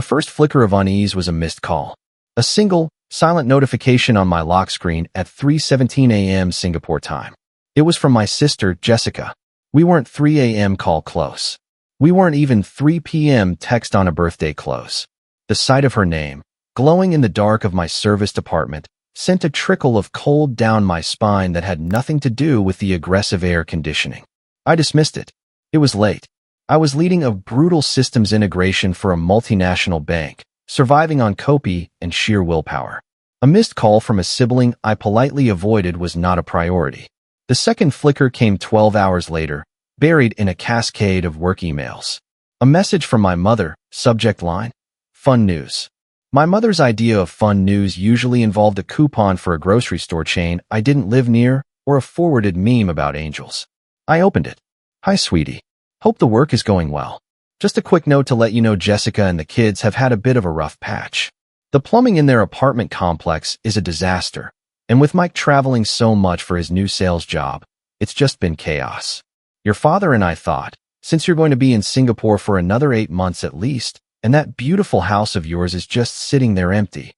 The first flicker of unease was a missed call. A single, silent notification on my lock screen at 3:17 a.m. Singapore time. It was from my sister, Jessica. We weren't 3 a.m. call close. We weren't even 3 p.m. text on a birthday close. The sight of her name, glowing in the dark of my serviced apartment, sent a trickle of cold down my spine that had nothing to do with the aggressive air conditioning. I dismissed it. It was late. I was leading a brutal systems integration for a multinational bank, surviving on copy and sheer willpower. A missed call from a sibling I politely avoided was not a priority. The second flicker came 12 hours later, buried in a cascade of work emails. A message from my mother, subject line, fun news. My mother's idea of fun news usually involved a coupon for a grocery store chain I didn't live near or a forwarded meme about angels. I opened it. Hi, sweetie. Hope the work is going well. Just a quick note to let you know Jessica and the kids have had a bit of a rough patch. The plumbing in their apartment complex is a disaster, and with Mike traveling so much for his new sales job, it's just been chaos. Your father and I thought, since you're going to be in Singapore for another 8 months at least, and that beautiful house of yours is just sitting there empty.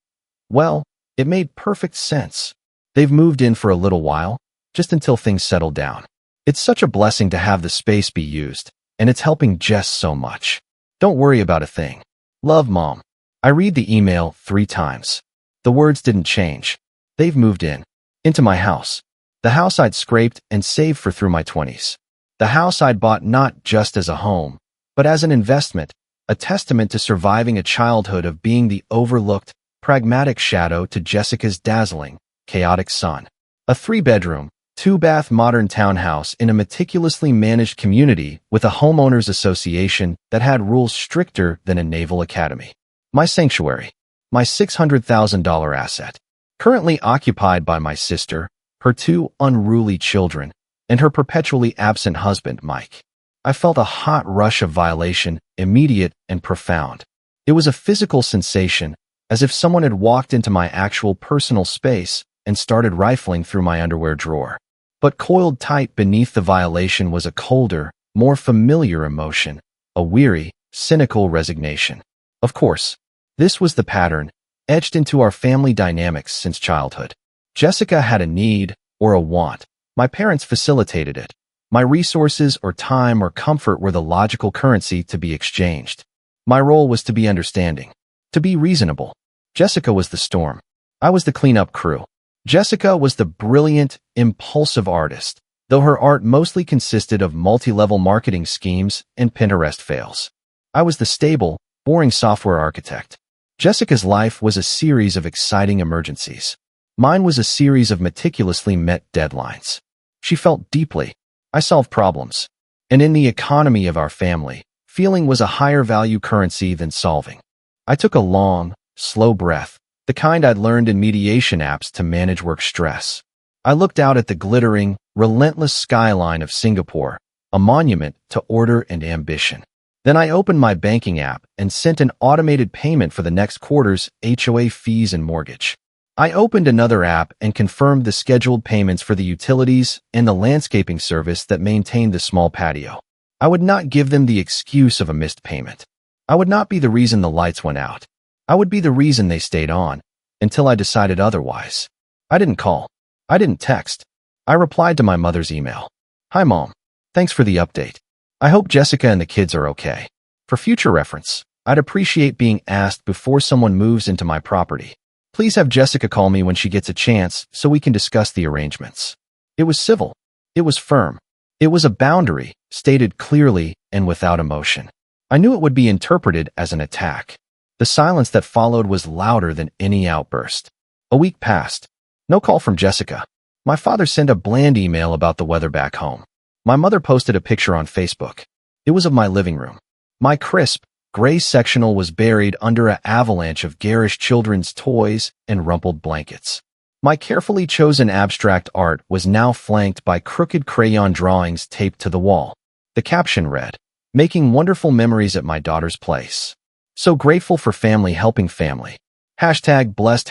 Well, it made perfect sense. They've moved in for a little while, just until things settle down. It's such a blessing to have the space be used, and it's helping Jess so much. Don't worry about a thing. Love, Mom. I read the email 3 times. The words didn't change. They've moved in. Into my house. The house I'd scraped and saved for through my 20s. The house I'd bought not just as a home, but as an investment, a testament to surviving a childhood of being the overlooked, pragmatic shadow to Jessica's dazzling, chaotic son. A 3-bedroom, 2-bath modern townhouse in a meticulously managed community with a homeowners association that had rules stricter than a naval academy. My sanctuary. My $600,000 asset. Currently occupied by my sister, her 2 unruly children, and her perpetually absent husband, Mike. I felt a hot rush of violation, immediate and profound. It was a physical sensation, as if someone had walked into my actual personal space and started rifling through my underwear drawer. But coiled tight beneath the violation was a colder, more familiar emotion, a weary, cynical resignation. Of course, this was the pattern, etched into our family dynamics since childhood. Jessica had a need, or a want. My parents facilitated it. My resources or time or comfort were the logical currency to be exchanged. My role was to be understanding, to be reasonable. Jessica was the storm. I was the cleanup crew. Jessica was the brilliant, impulsive artist, though her art mostly consisted of multi-level marketing schemes and Pinterest fails. I was the stable, boring software architect. Jessica's life was a series of exciting emergencies. Mine was a series of meticulously met deadlines. She felt deeply. I solved problems. And in the economy of our family, feeling was a higher value currency than solving. I took a long, slow breath, the kind I'd learned in mediation apps to manage work stress. I looked out at the glittering, relentless skyline of Singapore, a monument to order and ambition. Then I opened my banking app and sent an automated payment for the next quarter's HOA fees and mortgage. I opened another app and confirmed the scheduled payments for the utilities and the landscaping service that maintained the small patio. I would not give them the excuse of a missed payment. I would not be the reason the lights went out. I would be the reason they stayed on, until I decided otherwise. I didn't call. I didn't text. I replied to my mother's email. Hi, Mom. Thanks for the update. I hope Jessica and the kids are okay. For future reference, I'd appreciate being asked before someone moves into my property. Please have Jessica call me when she gets a chance so we can discuss the arrangements. It was civil. It was firm. It was a boundary, stated clearly and without emotion. I knew it would be interpreted as an attack. The silence that followed was louder than any outburst. A week passed. No call from Jessica. My father sent a bland email about the weather back home. My mother posted a picture on Facebook. It was of my living room. My crisp, gray sectional was buried under an avalanche of garish children's toys and rumpled blankets. My carefully chosen abstract art was now flanked by crooked crayon drawings taped to the wall. The caption read, "Making wonderful memories at my daughter's place. So grateful for family helping family. #blessed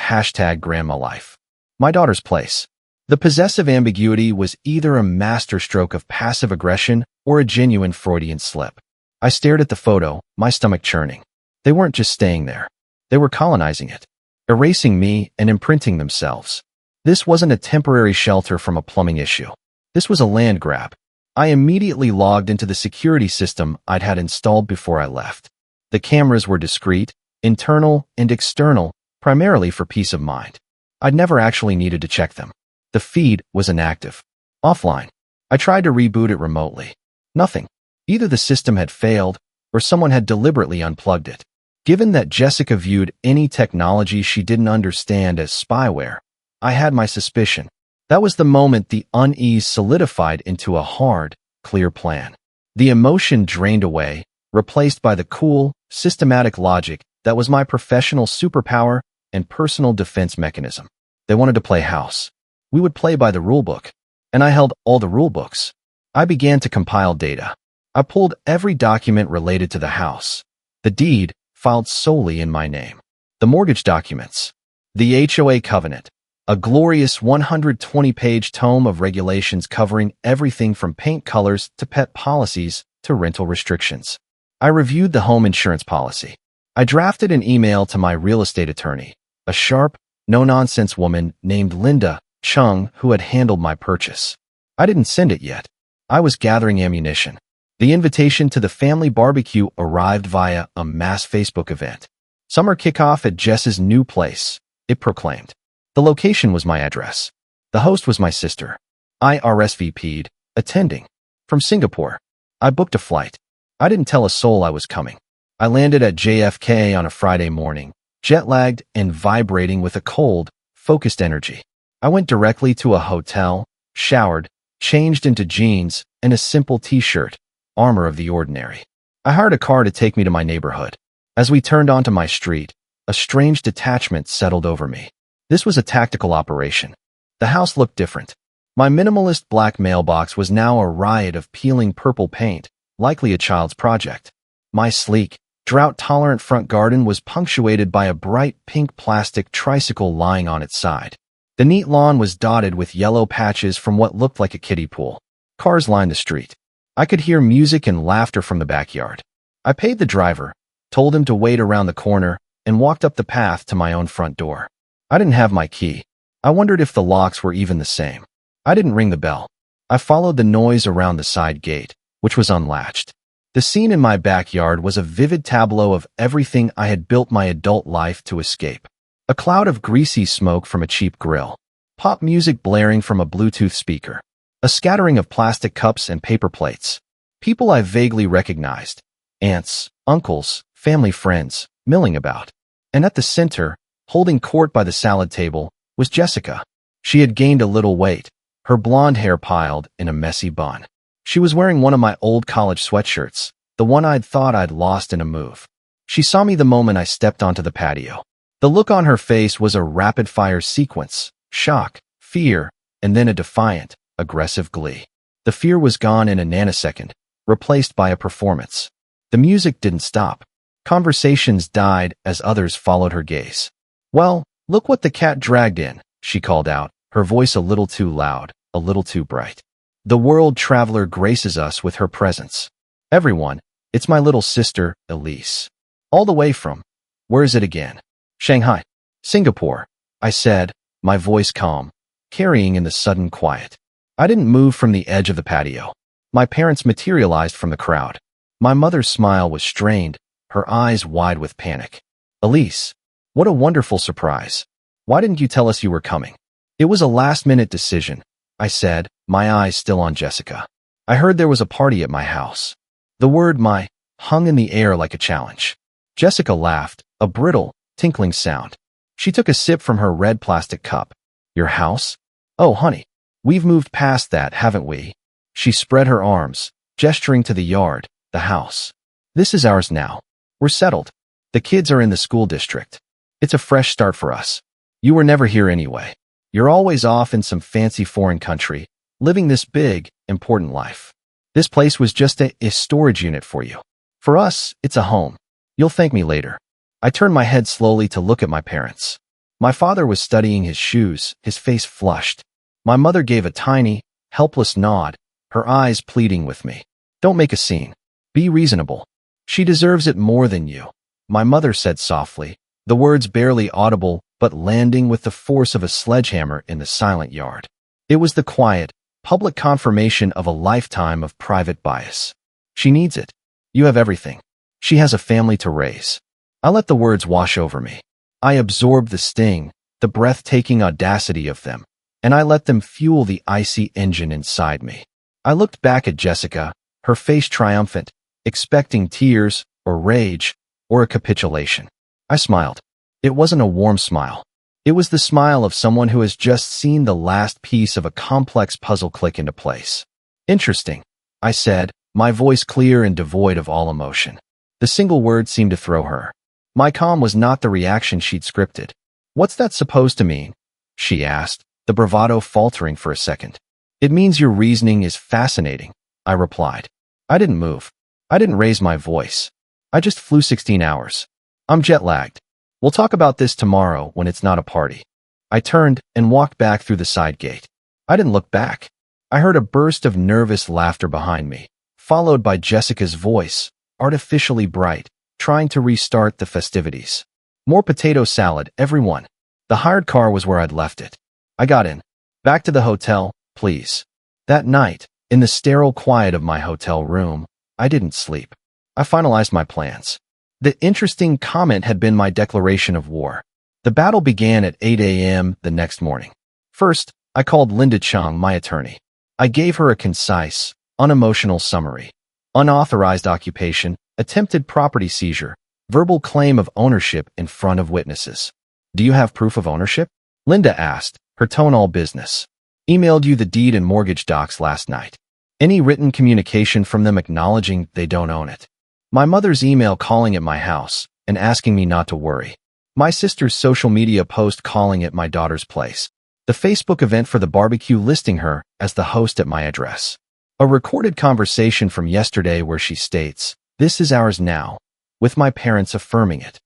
#grandma life. My daughter's place." The possessive ambiguity was either a masterstroke of passive aggression or a genuine Freudian slip. I stared at the photo, my stomach churning. They weren't just staying there. They were colonizing it, erasing me and imprinting themselves. This wasn't a temporary shelter from a plumbing issue. This was a land grab. I immediately logged into the security system I'd had installed before I left. The cameras were discreet, internal and external, primarily for peace of mind. I'd never actually needed to check them. The feed was inactive. Offline. I tried to reboot it remotely. Nothing. Either the system had failed, or someone had deliberately unplugged it. Given that Jessica viewed any technology she didn't understand as spyware, I had my suspicion. That was the moment the unease solidified into a hard, clear plan. The emotion drained away, replaced by the cool, systematic logic that was my professional superpower and personal defense mechanism. They wanted to play house. We would play by the rulebook, and I held all the rulebooks. I began to compile data. I pulled every document related to the house. The deed, filed solely in my name. The mortgage documents. The HOA covenant. A glorious 120-page tome of regulations covering everything from paint colors to pet policies to rental restrictions. I reviewed the home insurance policy. I drafted an email to my real estate attorney, a sharp, no-nonsense woman named Linda Chung who had handled my purchase. I didn't send it yet. I was gathering ammunition. The invitation to the family barbecue arrived via a mass Facebook event. Summer kickoff at Jess's new place, it proclaimed. The location was my address. The host was my sister. I RSVP'd, attending. From Singapore. I booked a flight. I didn't tell a soul I was coming. I landed at JFK on a Friday morning, jet-lagged and vibrating with a cold, focused energy. I went directly to a hotel, showered, changed into jeans and a simple t-shirt, armor of the ordinary. I hired a car to take me to my neighborhood. As we turned onto my street, a strange detachment settled over me. This was a tactical operation. The house looked different. My minimalist black mailbox was now a riot of peeling purple paint, likely a child's project. My sleek, drought-tolerant front garden was punctuated by a bright pink plastic tricycle lying on its side. The neat lawn was dotted with yellow patches from what looked like a kiddie pool. Cars lined the street. I could hear music and laughter from the backyard. I paid the driver, told him to wait around the corner, and walked up the path to my own front door. I didn't have my key. I wondered if the locks were even the same. I didn't ring the bell. I followed the noise around the side gate, which was unlatched. The scene in my backyard was a vivid tableau of everything I had built my adult life to escape. A cloud of greasy smoke from a cheap grill. Pop music blaring from a Bluetooth speaker. A scattering of plastic cups and paper plates. People I vaguely recognized. Aunts, uncles, family friends, milling about. And at the center, holding court by the salad table, was Jessica. She had gained a little weight, her blonde hair piled in a messy bun. She was wearing one of my old college sweatshirts, the one I'd thought I'd lost in a move. She saw me the moment I stepped onto the patio. The look on her face was a rapid-fire sequence, shock, fear, and then a defiant, aggressive glee. The fear was gone in a nanosecond, replaced by a performance. The music didn't stop. Conversations died as others followed her gaze. "Well, look what the cat dragged in," she called out, her voice a little too loud, a little too bright. "The world traveler graces us with her presence. Everyone, it's my little sister, Elise. All the way from, where is it again? Shanghai. Singapore," I said, my voice calm, carrying in the sudden quiet. I didn't move from the edge of the patio. My parents materialized from the crowd. My mother's smile was strained, her eyes wide with panic. "Elise, what a wonderful surprise. Why didn't you tell us you were coming?" "It was a last-minute decision," I said, my eyes still on Jessica. "I heard there was a party at my house." The word "my" hung in the air like a challenge. Jessica laughed, a brittle, tinkling sound. She took a sip from her red plastic cup. "Your house? Oh, honey, we've moved past that, haven't we?" She spread her arms, gesturing to the yard, the house. "This is ours now. We're settled. The kids are in the school district. It's a fresh start for us. You were never here anyway. You're always off in some fancy foreign country, living this big, important life. This place was just a storage unit for you. For us, it's a home. You'll thank me later." I turned my head slowly to look at my parents. My father was studying his shoes, his face flushed. My mother gave a tiny, helpless nod, her eyes pleading with me. "Don't make a scene. Be reasonable. She deserves it more than you. my mother said softly, the words barely audible but landing with the force of a sledgehammer in the silent yard. It was the quiet, public confirmation of a lifetime of private bias. She needs it. You have everything. She has a family to raise. I let the words wash over me. I absorbed the sting, the breathtaking audacity of them, and I let them fuel the icy engine inside me. I looked back at Jessica, her face triumphant, expecting tears, or rage, or a capitulation. I smiled. It wasn't a warm smile. It was the smile of someone who has just seen the last piece of a complex puzzle click into place. Interesting, I said, my voice clear and devoid of all emotion. The single word seemed to throw her. My calm was not the reaction she'd scripted. What's that supposed to mean? She asked, the bravado faltering for a second. It means your reasoning is fascinating, I replied. I didn't move. I didn't raise my voice. I just flew 16 hours. I'm jet-lagged. We'll talk about this tomorrow when it's not a party. I turned and walked back through the side gate. I didn't look back. I heard a burst of nervous laughter behind me, followed by Jessica's voice, artificially bright, trying to restart the festivities. More potato salad, everyone. The hired car was where I'd left it. I got in. Back to the hotel, please. That night, in the sterile quiet of my hotel room, I didn't sleep. I finalized my plans. The interesting comment had been my declaration of war. The battle began at 8 a.m. the next morning. First, I called Linda Chung, my attorney. I gave her a concise, unemotional summary. Unauthorized occupation, attempted property seizure, verbal claim of ownership in front of witnesses. Do you have proof of ownership? Linda asked, her tone all business. Emailed you the deed and mortgage docs last night. Any written communication from them acknowledging they don't own it? My mother's email calling at my house and asking me not to worry. My sister's social media post calling at my daughter's place. The Facebook event for the barbecue listing her as the host at my address. A recorded conversation from yesterday where she states, "This is ours now," with my parents affirming it.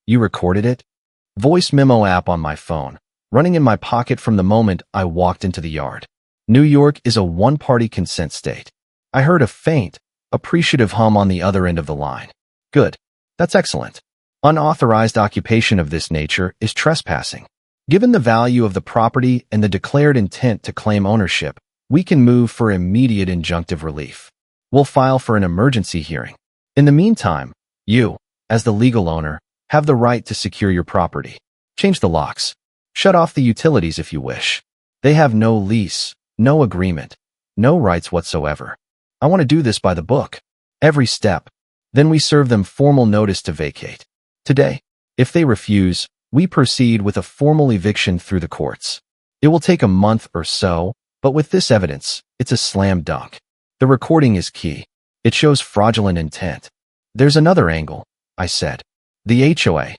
You recorded it? Voice memo app on my phone, running in my pocket from the moment I walked into the yard. New York is a one-party consent state. I heard a faint, appreciative hum on the other end of the line. Good. That's excellent. Unauthorized occupation of this nature is trespassing. Given the value of the property and the declared intent to claim ownership, we can move for immediate injunctive relief. We'll file for an emergency hearing. In the meantime, you, as the legal owner, have the right to secure your property. Change the locks. Shut off the utilities if you wish. They have no lease, no agreement, no rights whatsoever. I want to do this by the book. Every step. Then we serve them formal notice to vacate. Today, if they refuse, we proceed with a formal eviction through the courts. It will take a month or so, but with this evidence, it's a slam dunk. The recording is key. It shows fraudulent intent. There's another angle, I said. The HOA.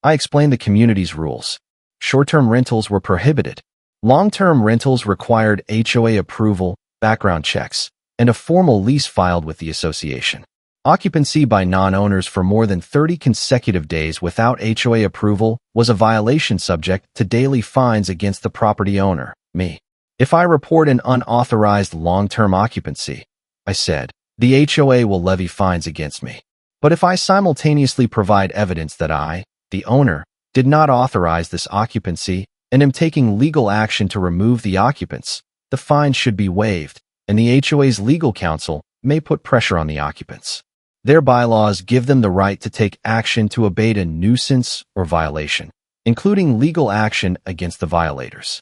I explained the community's rules. Short-term rentals were prohibited. Long-term rentals required HOA approval, background checks, and a formal lease filed with the association. Occupancy by non-owners for more than 30 consecutive days without HOA approval was a violation subject to daily fines against the property owner, me. If I report an unauthorized long-term occupancy, I said, the HOA will levy fines against me. But if I simultaneously provide evidence that I, the owner, did not authorize this occupancy and am taking legal action to remove the occupants, the fine should be waived, and the HOA's legal counsel may put pressure on the occupants. Their bylaws give them the right to take action to abate a nuisance or violation, including legal action against the violators.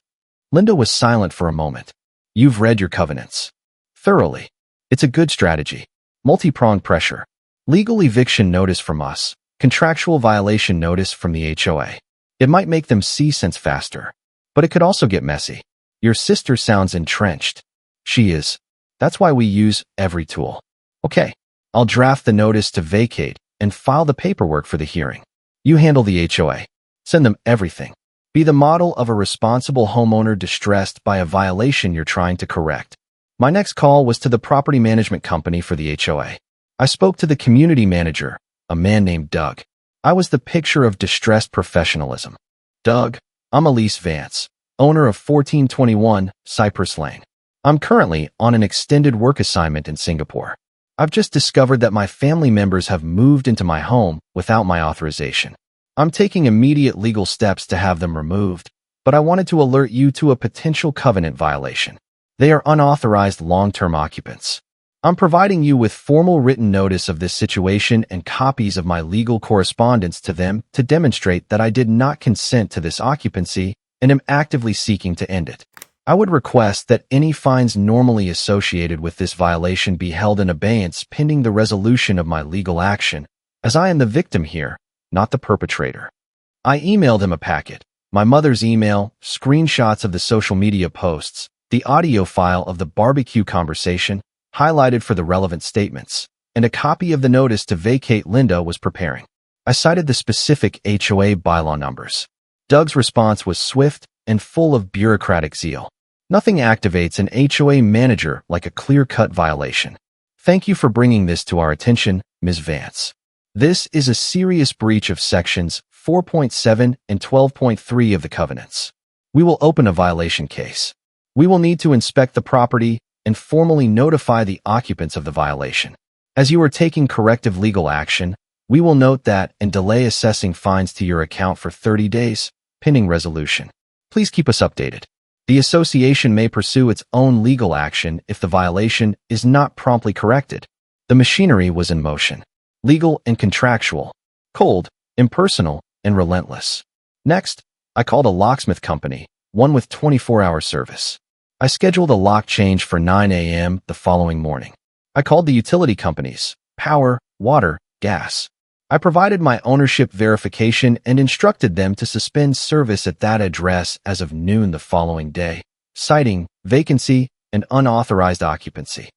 Linda was silent for a moment. You've read your covenants. Thoroughly. It's a good strategy. Multi-pronged pressure. Legal eviction notice from us. Contractual violation notice from the HOA. It might make them see sense faster. But it could also get messy. Your sister sounds entrenched. She is. That's why we use every tool. Okay. I'll draft the notice to vacate and file the paperwork for the hearing. You handle the HOA. Send them everything. Be the model of a responsible homeowner distressed by a violation you're trying to correct. My next call was to the property management company for the HOA. I spoke to the community manager, a man named Doug. I was the picture of distressed professionalism. Doug, I'm Elise Vance, owner of 1421 Cypress Lane. I'm currently on an extended work assignment in Singapore. I've just discovered that my family members have moved into my home without my authorization. I'm taking immediate legal steps to have them removed, but I wanted to alert you to a potential covenant violation. They are unauthorized long-term occupants. I'm providing you with formal written notice of this situation and copies of my legal correspondence to them to demonstrate that I did not consent to this occupancy and am actively seeking to end it. I would request that any fines normally associated with this violation be held in abeyance pending the resolution of my legal action, as I am the victim here, not the perpetrator. I emailed him a packet, my mother's email, screenshots of the social media posts, the audio file of the barbecue conversation, highlighted for the relevant statements, and a copy of the notice to vacate Linda was preparing. I cited the specific HOA bylaw numbers. Doug's response was swift and full of bureaucratic zeal. Nothing activates an HOA manager like a clear-cut violation. Thank you for bringing this to our attention, Ms. Vance. This is a serious breach of sections 4.7 and 12.3 of the covenants. We will open a violation case. We will need to inspect the property and formally notify the occupants of the violation. As you are taking corrective legal action, we will note that and delay assessing fines to your account for 30 days, pending resolution. Please keep us updated. The association may pursue its own legal action if the violation is not promptly corrected. The machinery was in motion. Legal and contractual. Cold, impersonal, and relentless. Next, I called a locksmith company, one with 24-hour service. I scheduled a lock change for 9 a.m. the following morning. I called the utility companies, power, water, gas. I provided my ownership verification and instructed them to suspend service at that address as of noon the following day, citing vacancy and unauthorized occupancy.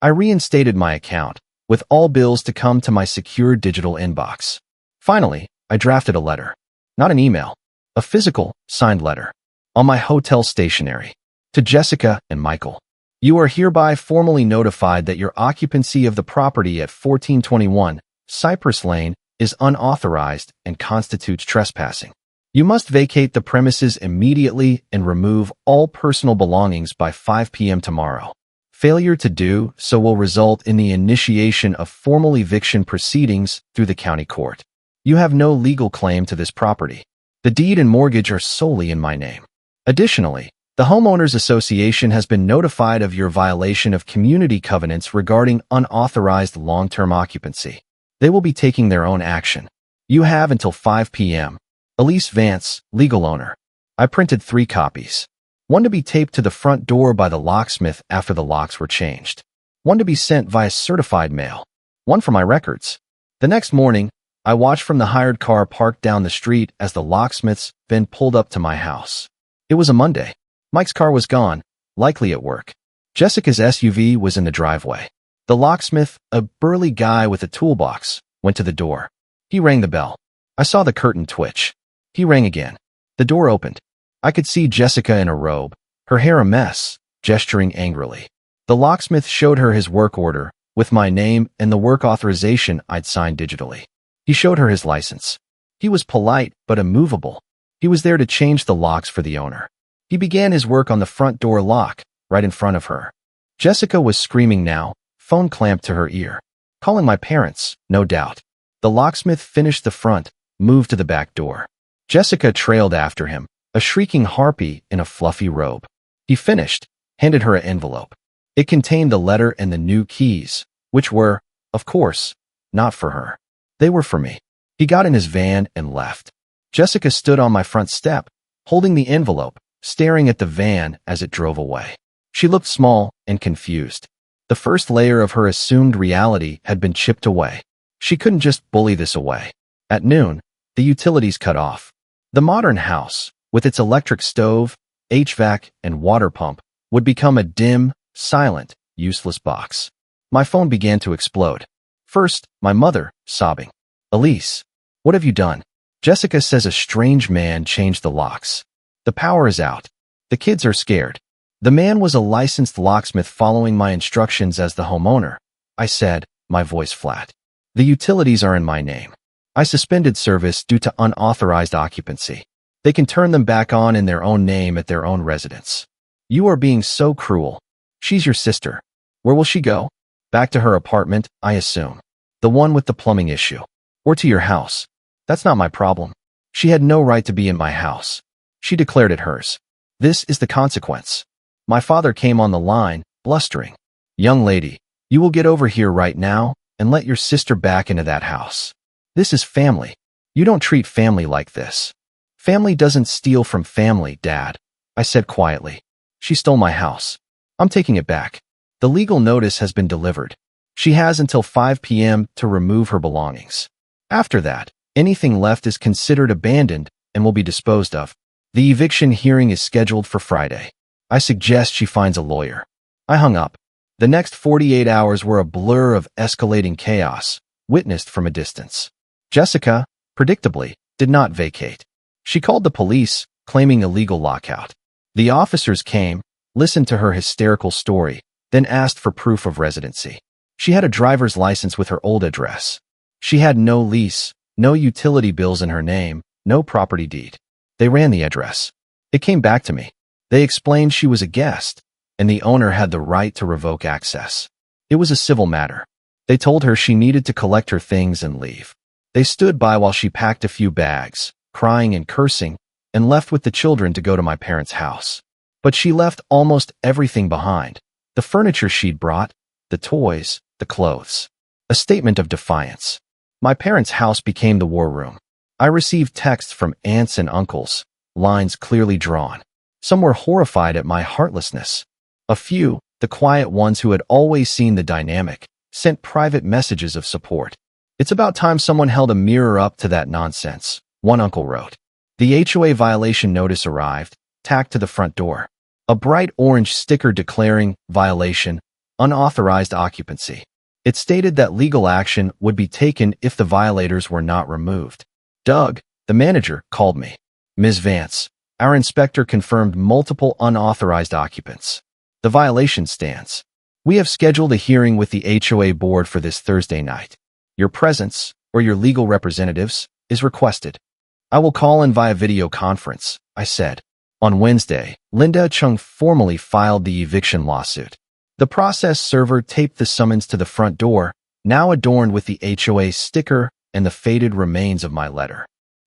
I reinstated my account, with all bills to come to my secure digital inbox. Finally, I drafted a letter. Not an email. A physical, signed letter. On my hotel stationery. To Jessica and Michael. You are hereby formally notified that your occupancy of the property at 1421 Cypress Lane is unauthorized and constitutes trespassing. You must vacate the premises immediately and remove all personal belongings by 5 p.m. tomorrow. Failure to do so will result in the initiation of formal eviction proceedings through the county court. You have no legal claim to this property. The deed and mortgage are solely in my name. Additionally, the Homeowners Association has been notified of your violation of community covenants regarding unauthorized long-term occupancy. They will be taking their own action. You have until 5 p.m. Elise Vance, legal owner. I printed 3 copies. One to be taped to the front door by the locksmith after the locks were changed. One to be sent via certified mail. One for my records. The next morning, I watched from the hired car parked down the street as the locksmith's then pulled up to my house. It was a Monday. Mike's car was gone, likely at work. Jessica's SUV was in the driveway. The locksmith, a burly guy with a toolbox, went to the door. He rang the bell. I saw the curtain twitch. He rang again. The door opened. I could see Jessica in a robe, her hair a mess, gesturing angrily. The locksmith showed her his work order, with my name and the work authorization I'd signed digitally. He showed her his license. He was polite but immovable. He was there to change the locks for the owner. He began his work on the front door lock, right in front of her. Jessica was screaming now, phone clamped to her ear. Calling my parents, no doubt. The locksmith finished the front, moved to the back door. Jessica trailed after him, a shrieking harpy in a fluffy robe. He finished, handed her an envelope. It contained the letter and the new keys, which were, of course, not for her. They were for me. He got in his van and left. Jessica stood on my front step, holding the envelope, staring at the van as it drove away. She looked small and confused. The first layer of her assumed reality had been chipped away. She couldn't just bully this away. At noon, the utilities cut off. The modern house, with its electric stove, HVAC, and water pump, would become a dim, silent, useless box. My phone began to explode. First, my mother, sobbing. Elise, what have you done? Jessica says a strange man changed the locks. The power is out. The kids are scared. The man was a licensed locksmith following my instructions as the homeowner. I said, my voice flat. The utilities are in my name. I suspended service due to unauthorized occupancy. They can turn them back on in their own name at their own residence. You are being so cruel. She's your sister. Where will she go? Back to her apartment, I assume. The one with the plumbing issue. Or to your house. That's not my problem. She had no right to be in my house. She declared it hers. This is the consequence. My father came on the line, blustering. Young lady, you will get over here right now and let your sister back into that house. This is family. You don't treat family like this. Family doesn't steal from family, Dad, I said quietly. She stole my house. I'm taking it back. The legal notice has been delivered. She has until 5 p.m. to remove her belongings. After that, anything left is considered abandoned and will be disposed of. The eviction hearing is scheduled for Friday. I suggest she finds a lawyer. I hung up. The next 48 hours were a blur of escalating chaos, witnessed from a distance. Jessica, predictably, did not vacate. She called the police, claiming illegal lockout. The officers came, listened to her hysterical story, then asked for proof of residency. She had a driver's license with her old address. She had no lease, no utility bills in her name, no property deed. They ran the address. It came back to me. They explained she was a guest, and the owner had the right to revoke access. It was a civil matter. They told her she needed to collect her things and leave. They stood by while she packed a few bags, crying and cursing, and left with the children to go to my parents' house. But she left almost everything behind. The furniture she'd brought, the toys, the clothes. A statement of defiance. My parents' house became the war room. I received texts from aunts and uncles, lines clearly drawn. Some were horrified at my heartlessness. A few, the quiet ones who had always seen the dynamic, sent private messages of support. It's about time someone held a mirror up to that nonsense, one uncle wrote. The HOA violation notice arrived, tacked to the front door. A bright orange sticker declaring violation, unauthorized occupancy. It stated that legal action would be taken if the violators were not removed. Doug, the manager, called me. Ms. Vance, our inspector confirmed multiple unauthorized occupants. The violation stands. We have scheduled a hearing with the HOA board for this Thursday night. Your presence, or your legal representatives, is requested. I will call in via video conference, I said. On Wednesday, Linda Chung formally filed the eviction lawsuit. The process server taped the summons to the front door, now adorned with the HOA sticker and the faded remains of my letter.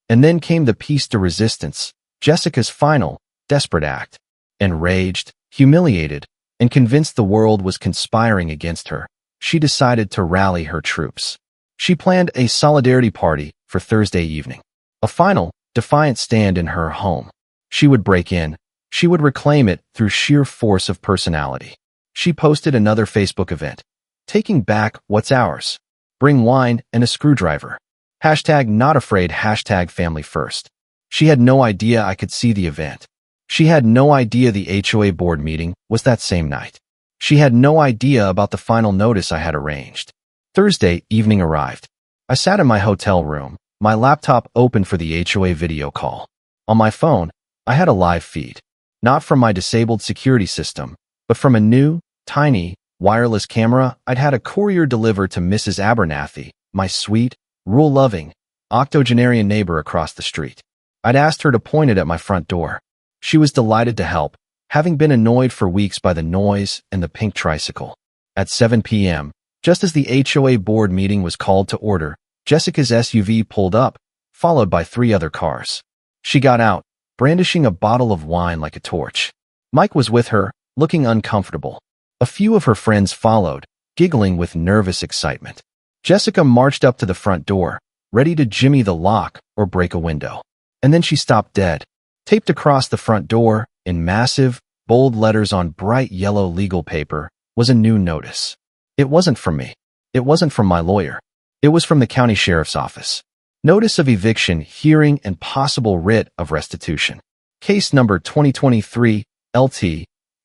And then came the piece de resistance, Jessica's final, desperate act. Enraged, humiliated, and convinced the world was conspiring against her, she decided to rally her troops. She planned a solidarity party for Thursday evening. A final, defiant stand in her home. She would break in. She would reclaim it through sheer force of personality. She posted another Facebook event. Taking back what's ours. Bring wine and a screwdriver. Hashtag not afraid, hashtag family first. She had no idea I could see the event. She had no idea the HOA board meeting was that same night. She had no idea about the final notice I had arranged. Thursday evening arrived. I sat in my hotel room, my laptop open for the HOA video call. On my phone, I had a live feed. Not from my disabled security system, but from a new, tiny, wireless camera I'd had a courier deliver to Mrs. Abernathy, my sweet, rule-loving, octogenarian neighbor across the street. I'd asked her to point it at my front door. She was delighted to help, having been annoyed for weeks by the noise and the pink tricycle. At 7 p.m., just as the HOA board meeting was called to order, Jessica's SUV pulled up, followed by 3 other cars. She got out, brandishing a bottle of wine like a torch. Mike was with her, looking uncomfortable. A few of her friends followed, giggling with nervous excitement. Jessica marched up to the front door, ready to jimmy the lock or break a window. And then she stopped dead. Taped across the front door, in massive, bold letters on bright yellow legal paper, was a new notice. It wasn't from me. It wasn't from my lawyer. It was from the county sheriff's office. Notice of eviction, hearing, and possible writ of restitution. Case number 2023, LT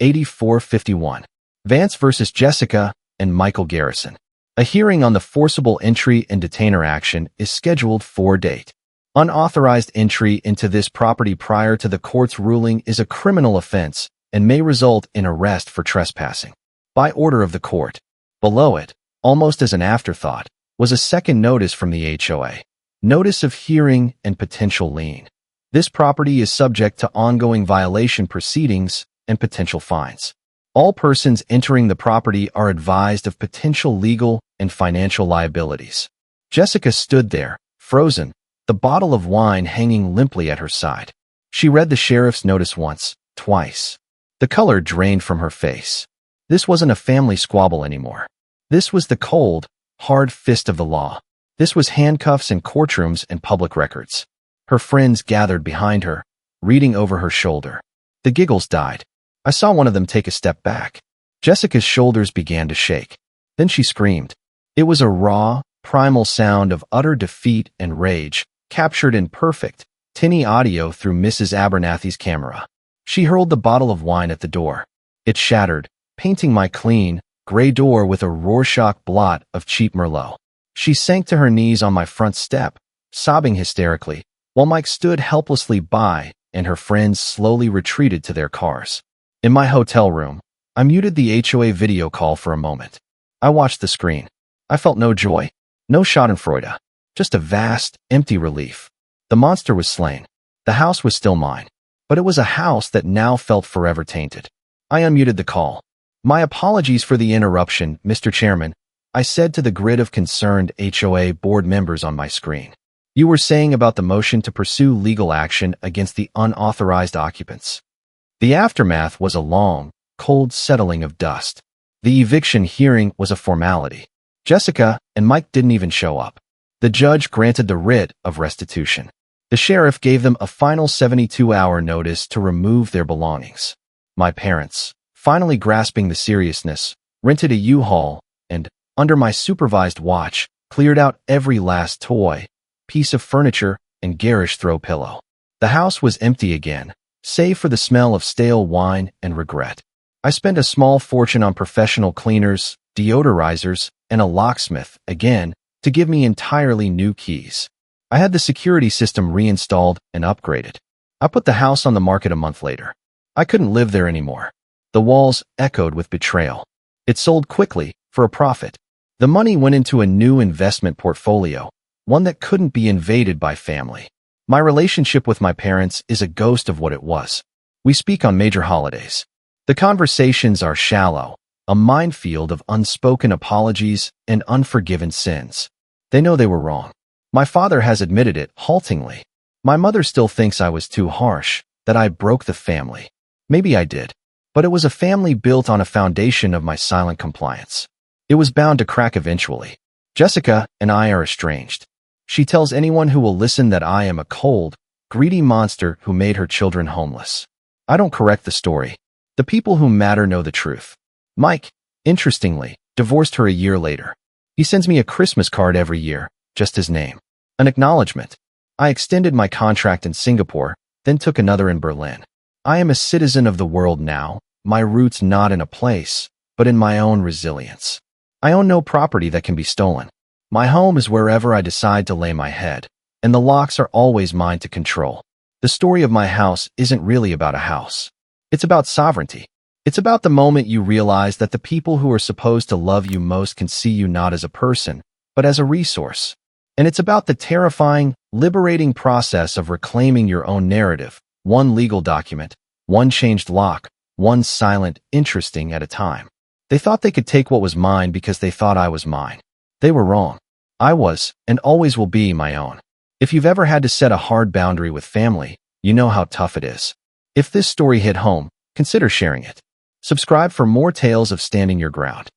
8451. Vance versus Jessica and Michael Garrison. A hearing on the forcible entry and detainer action is scheduled for date. Unauthorized entry into this property prior to the court's ruling is a criminal offense and may result in arrest for trespassing. By order of the court. Below it, almost as an afterthought, was a second notice from the HOA. Notice of hearing and potential lien. This property is subject to ongoing violation proceedings and potential fines. All persons entering the property are advised of potential legal and financial liabilities. Jessica stood there, frozen, the bottle of wine hanging limply at her side. She read the sheriff's notice once, twice. The color drained from her face. This wasn't a family squabble anymore. This was the cold, hard fist of the law. This was handcuffs in courtrooms and public records. Her friends gathered behind her, reading over her shoulder. The giggles died. I saw one of them take a step back. Jessica's shoulders began to shake. Then she screamed. It was a raw, primal sound of utter defeat and rage, captured in perfect, tinny audio through Mrs. Abernathy's camera. She hurled the bottle of wine at the door. It shattered, painting my clean, gray door with a Rorschach blot of cheap Merlot. She sank to her knees on my front step, sobbing hysterically, while Mike stood helplessly by and her friends slowly retreated to their cars. In my hotel room, I muted the HOA video call for a moment. I watched the screen. I felt no joy, no schadenfreude, just a vast, empty relief. The monster was slain. The house was still mine. But it was a house that now felt forever tainted. I unmuted the call. My apologies for the interruption, Mr. Chairman, I said to the grid of concerned HOA board members on my screen. You were saying about the motion to pursue legal action against the unauthorized occupants. The aftermath was a long, cold settling of dust. The eviction hearing was a formality. Jessica and Mike didn't even show up. The judge granted the writ of restitution. The sheriff gave them a final 72-hour notice to remove their belongings. My parents, finally grasping the seriousness, rented a U-Haul and, under my supervised watch, cleared out every last toy, piece of furniture, and garish throw pillow. The house was empty again, save for the smell of stale wine and regret. I spent a small fortune on professional cleaners, deodorizers, and a locksmith, again, to give me entirely new keys. I had the security system reinstalled and upgraded. I put the house on the market a month later. I couldn't live there anymore. The walls echoed with betrayal. It sold quickly, for a profit. The money went into a new investment portfolio, one that couldn't be invaded by family. My relationship with my parents is a ghost of what it was. We speak on major holidays. The conversations are shallow, a minefield of unspoken apologies and unforgiven sins. They know they were wrong. My father has admitted it haltingly. My mother still thinks I was too harsh, that I broke the family. Maybe I did. But it was a family built on a foundation of my silent compliance. It was bound to crack eventually. Jessica and I are estranged. She tells anyone who will listen that I am a cold, greedy monster who made her children homeless. I don't correct the story. The people who matter know the truth. Mike, interestingly, divorced her a year later. He sends me a Christmas card every year, just his name. An acknowledgement. I extended my contract in Singapore, then took another in Berlin. I am a citizen of the world now, my roots not in a place, but in my own resilience. I own no property that can be stolen. My home is wherever I decide to lay my head, and the locks are always mine to control. The story of my house isn't really about a house. It's about sovereignty. It's about the moment you realize that the people who are supposed to love you most can see you not as a person, but as a resource. And it's about the terrifying, liberating process of reclaiming your own narrative, one legal document, one changed lock, one silent, interesting at a time. They thought they could take what was mine because they thought I was mine. They were wrong. I was, and always will be, my own. If you've ever had to set a hard boundary with family, you know how tough it is. If this story hit home, consider sharing it. Subscribe for more tales of standing your ground.